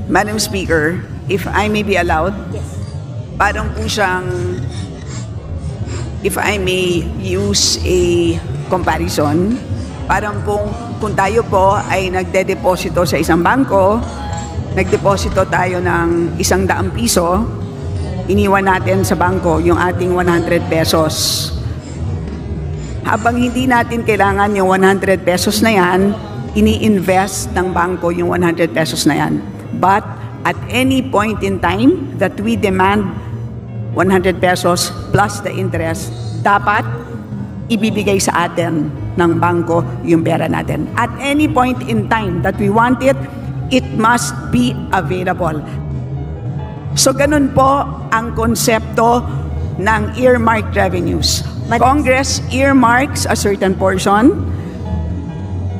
Madam Speaker, if I may be allowed, Yes. parang po siyang, if I may use a comparison, parang kung tayo po ay nagde-deposito sa isang bangko, nagdeposito tayo ng 100 piso, iniwan natin sa bangko yung ating 100 pesos. Habang hindi natin kailangan yung 100 pesos na yan, ini-invest ng bangko yung 100 pesos na yan. But at any point in time that we demand 100 pesos plus the interest, dapat ibibigay sa atin ng bangko yung pera natin. At any point in time that we want it, it must be available. So ganun po ang konsepto ng earmarked revenues. Congress earmarks a certain portion,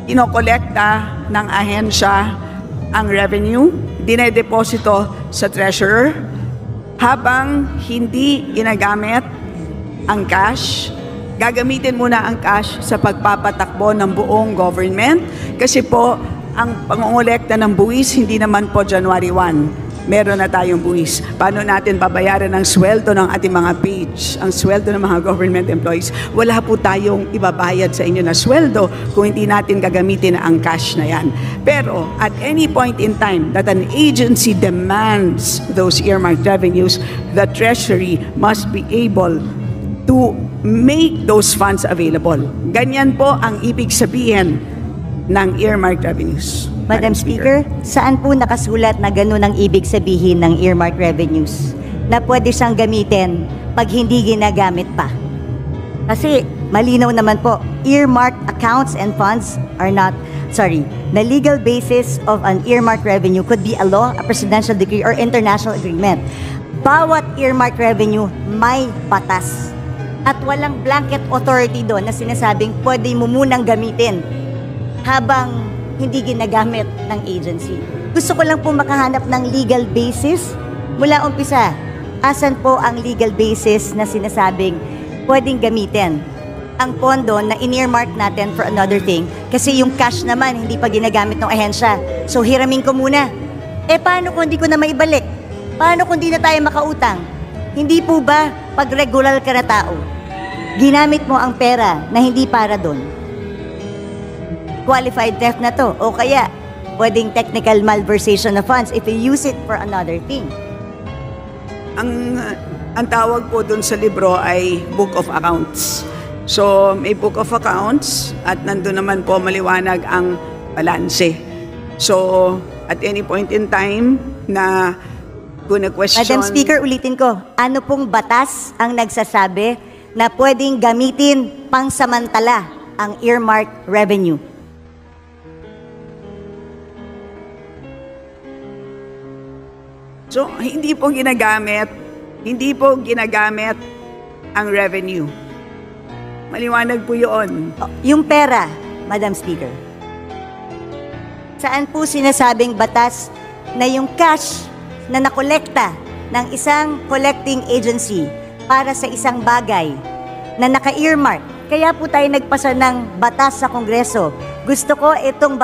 inokolekta ng ahensya ang revenue, dinedeposito sa treasurer, habang hindi ginagamit ang cash, gagamitin muna ang cash sa pagpapatakbo ng buong government kasi po ang pangongolekta ng buwis hindi naman po January 1. Meron na tayong buwis. Paano natin babayaran ang sweldo ng ating mga page, ang sweldo ng mga government employees? Wala po tayong ibabayad sa inyo na sweldo kung hindi natin gagamitin ang cash na yan. Pero at any point in time that an agency demands those earmarked revenues, the Treasury must be able to make those funds available. Ganyan po ang ibig sabihin ng earmarked revenues. Madam Speaker, saan po nakasulat na ganun ang ibig sabihin ng earmark revenues? Na pwede siyang gamitin pag hindi ginagamit pa. Kasi malinaw naman po, earmarked accounts and funds are not, the legal basis of an earmarked revenue could be a law, a presidential decree, or international agreement. Bawat earmarked revenue may batas. At walang blanket authority doon na sinasabing pwede mo munang gamitin habang hindi ginagamit ng agency. Gusto ko lang po makahanap ng legal basis mula umpisa. Asan po ang legal basis na sinasabing pwedeng gamitin ang pondo na in-earmark natin for another thing kasi yung cash naman hindi pa ginagamit ng ahensya. So hiramin ko muna. Paano kung hindi ko na maibalik? Paano kung hindi na tayo makautang? Hindi po ba pag regular ka na tao, ginamit mo ang pera na hindi para doon? Qualified theft na to, o kaya pwedeng technical malversation of funds if you use it for another thing. Ang tawag po dun sa libro ay Book of Accounts. So may Book of Accounts at nandun naman po maliwanag ang balanse. So at any point in time na kung na-question... Madam Speaker, ulitin ko, ano pong batas ang nagsasabi na pwedeng gamitin pangsamantala ang earmarked revenue? So, hindi po ginagamit ang revenue. Maliwanag po yun. Yung pera, Madam Speaker. Saan po sinasabing batas na yung cash na nakolekta ng isang collecting agency para sa isang bagay na naka-earmark? Kaya po tayo nagpasa ng batas sa Kongreso. Gusto ko itong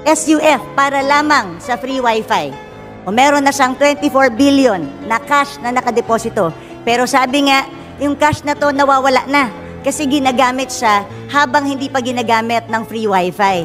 SUF para lamang sa free wifi. O meron na siyang 24 billion na cash na nakadeposito. Pero sabi nga, yung cash na to nawawala na kasi ginagamit siya habang hindi pa ginagamit ng free wifi.